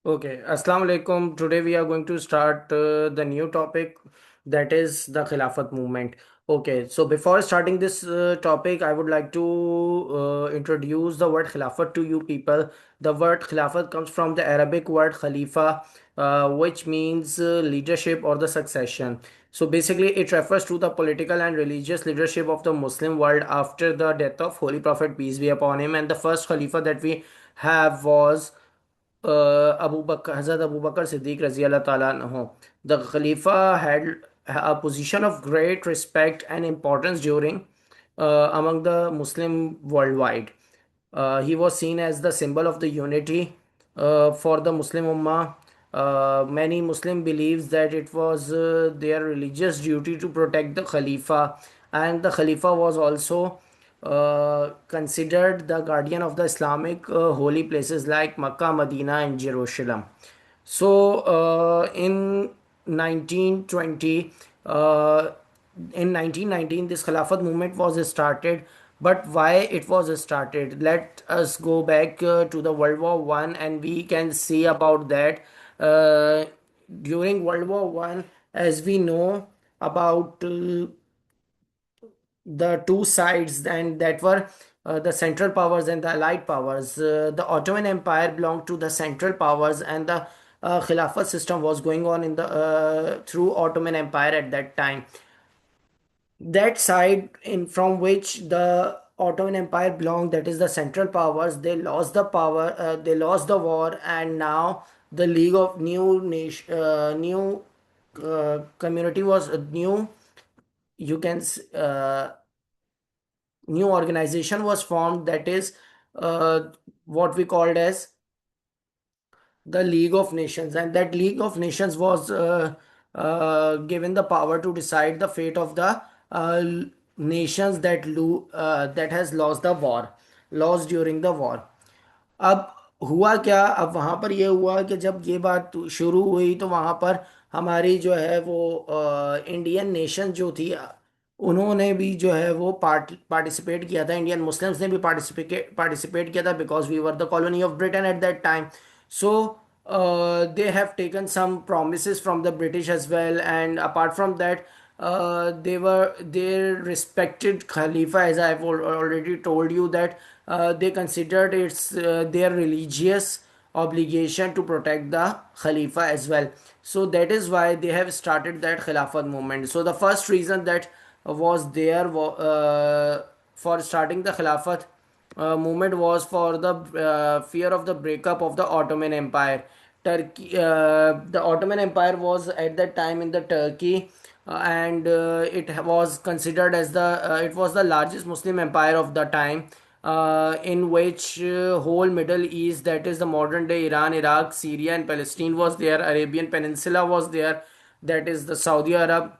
Okay, Assalamu alaikum. Today we are going to start the new topic, that is the Khilafat movement. Okay, so before starting this topic, I would like to introduce the word Khilafat to you people. The word Khilafat comes from the Arabic word Khalifa, which means leadership or the succession. So basically, it refers to the political and religious leadership of the Muslim world after the death of Holy Prophet, peace be upon him. And the first Khalifa that we have was Abu Bakr, Hazrat Abu Bakr Siddiq Raziallah Ta'ala anhu. The Khalifa had a position of great respect and importance during among the Muslim worldwide. He was seen as the symbol of the unity for the Muslim Ummah. Many Muslim believes that it was their religious duty to protect the Khalifa, and the Khalifa was also considered the guardian of the Islamic holy places like Makkah, Medina, and Jerusalem. So in 1920, in 1919, this Khilafat movement was started. But why it was started? Let us go back to the World War One, and we can see about that. Uh, During World War One, as we know about the two sides, and that were the Central Powers and the Allied Powers. The Ottoman Empire belonged to the Central Powers, and the Khilafat system was going on in the through Ottoman Empire at that time. That side in from which the Ottoman Empire belonged, that is the Central Powers, they lost the power, they lost the war, and now the League of New Nation, new community was new. You can new organization was formed, that is uh, what we called as the League of Nations, and that League of Nations was given the power to decide the fate of the nations that has lost the war, lost during the war. अब हुआ क्या, अब वहाँ पर ये हुआ कि जब ये बात शुरू हुई तो वहाँ पर हमारी जो है वो इंडियन नेशन जो थी, उन्होंने भी जो है वो पार्टिसिपेट किया था। इंडियन मुस्लिम्स ने भी पार्टिसिपेट किया था, because we were the colony of Britain at that time. So they have taken some promises from the British as well, and apart from that, they respected Khalifa, as I've already told you that they considered it's their religious obligation to protect the Khalifa as well. So that is why they have started that Khilafat movement. So the first reason that was there for starting the Khilafat movement was for the fear of the breakup of the Ottoman Empire. The Ottoman Empire was at that time in the Turkey, and it was considered as it was the largest Muslim empire of the time, in which whole Middle East, that is the modern day Iran, Iraq, Syria, and Palestine was there. Arabian Peninsula was there, that is the Saudi Arab,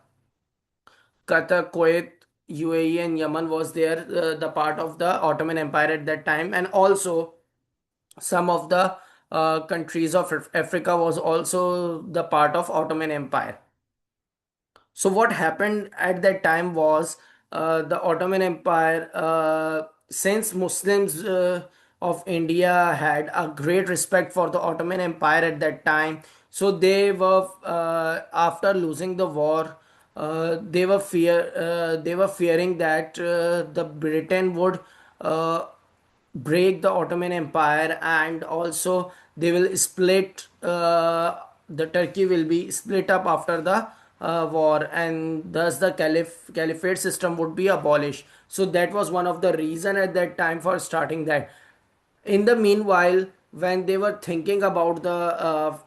Qatar, Kuwait, UAE, and Yemen was there, the part of the Ottoman Empire at that time, and also some of the countries of Africa was also the part of Ottoman Empire. So what happened at that time was the Ottoman Empire, since Muslims of India had a great respect for the Ottoman Empire at that time, so they were after losing the war, they were fearing that the Britain would break the Ottoman Empire, and also they will split. The Turkey will be split up after the war, and thus the caliphate system would be abolished. So that was one of the reason at that time for starting that. In the meanwhile, when they were thinking about the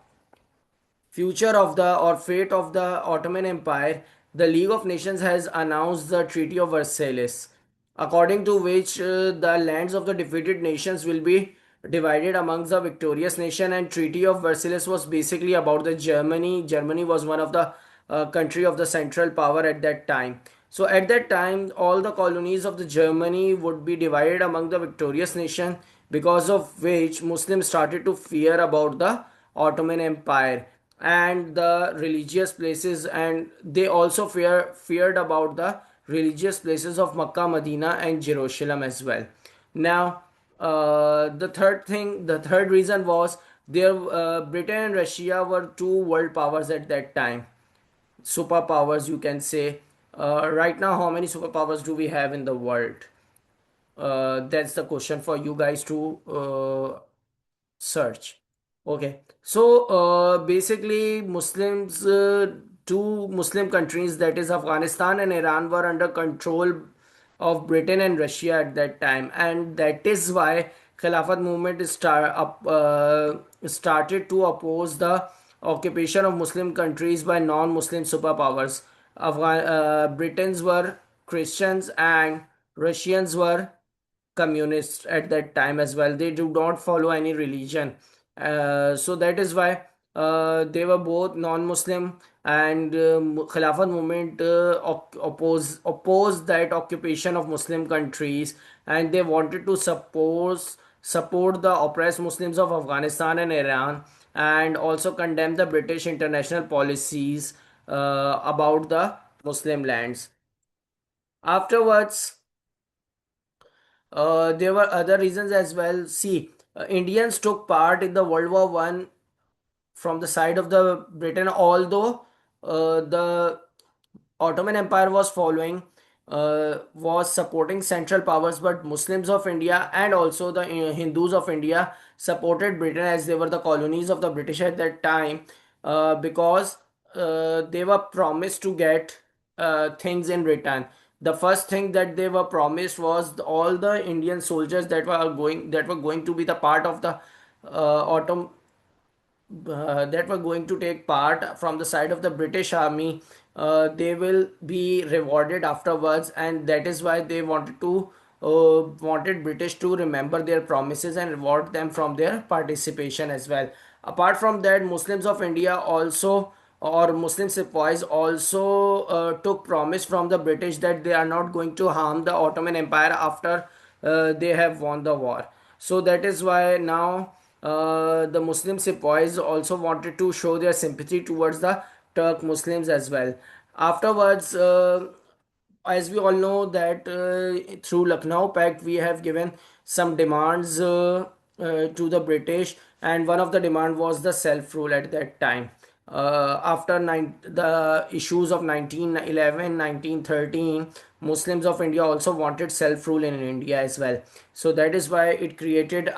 future of the or fate of the Ottoman Empire, the League of Nations has announced the Treaty of Versailles, according to which the lands of the defeated nations will be divided amongst the victorious nation. And Treaty of Versailles was basically about the Germany. Germany was one of the country of the Central Power at that time. So at that time, all the colonies of the Germany would be divided among the victorious nation, because of which Muslims started to fear about the Ottoman Empire and the religious places, and they also feared about the religious places of Makkah, Medina, and Jerusalem as well. Now, the third reason was Britain and Russia were two world powers at that time, superpowers you can say. Right now, how many superpowers do we have in the world? That's the question for you guys to search. Okay, so basically, two Muslim countries, that is Afghanistan and Iran, were under control of Britain and Russia at that time, and that is why Khilafat movement started to oppose the occupation of Muslim countries by non-Muslim superpowers. Britons were Christians and Russians were communists at that time as well. They do not follow any religion. So that is why they were both non-Muslim, and Khilafat movement opposed that occupation of Muslim countries, and they wanted to support the oppressed Muslims of Afghanistan and Iran, and also condemn the British international policies about the Muslim lands. Afterwards, there were other reasons as well. See, Indians took part in the World War I from the side of the Britain, although the Ottoman Empire was supporting Central Powers, but Muslims of India and also the Hindus of India supported Britain as they were the colonies of the British at that time, because they were promised to get things in return. The first thing that they were promised was all the Indian soldiers that were going to be the part of the autumn that were going to take part from the side of the British Army, they will be rewarded afterwards, and that is why they wanted British to remember their promises and reward them from their participation as well. Apart from that, Muslims of India also, or Muslim sepoys also took promise from the British that they are not going to harm the Ottoman Empire after they have won the war. So that is why now the Muslim sepoys also wanted to show their sympathy towards the Turk Muslims as well. Afterwards, as we all know that through Lucknow Pact we have given some demands to the British, and one of the demand was the self rule at that time. The issues of 1911, 1913, Muslims of India also wanted self rule in India as well. So that is why it created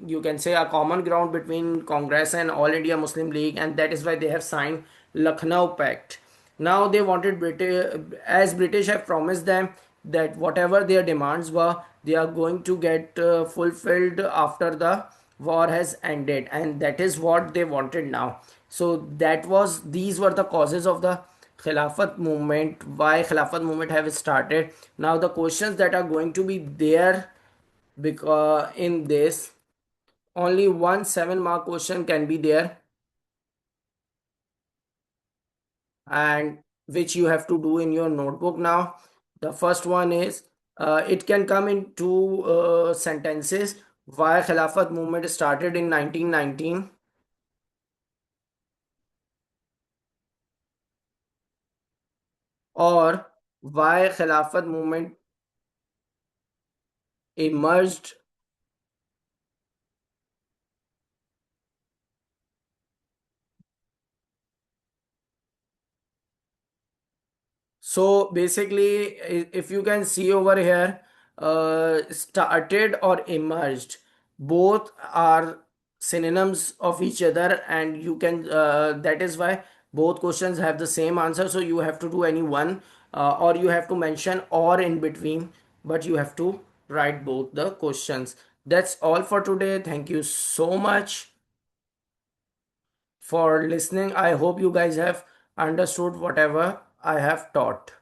you can say a common ground between Congress and All India Muslim League, and that is why they have signed Lucknow Pact. Now they wanted British, as British have promised them that whatever their demands were, they are going to get fulfilled after the war has ended, and that is what they wanted now. So these were the causes of the Khilafat movement, why Khilafat movement have started. Now the questions that are going to be there, because in this only one 7 mark question can be there, and which you have to do in your notebook now. The first one is, it can come in two sentences: why Khilafat movement started in 1919, or why Khilafat movement emerged. So basically, if you can see over here, started or emerged, both are synonyms of each other, and you can, that is why both questions have the same answer. So you have to do any one, or you have to mention or in between, but you have to write both the questions. That's all for today. Thank you so much for listening. I hope you guys have understood whatever I have taught.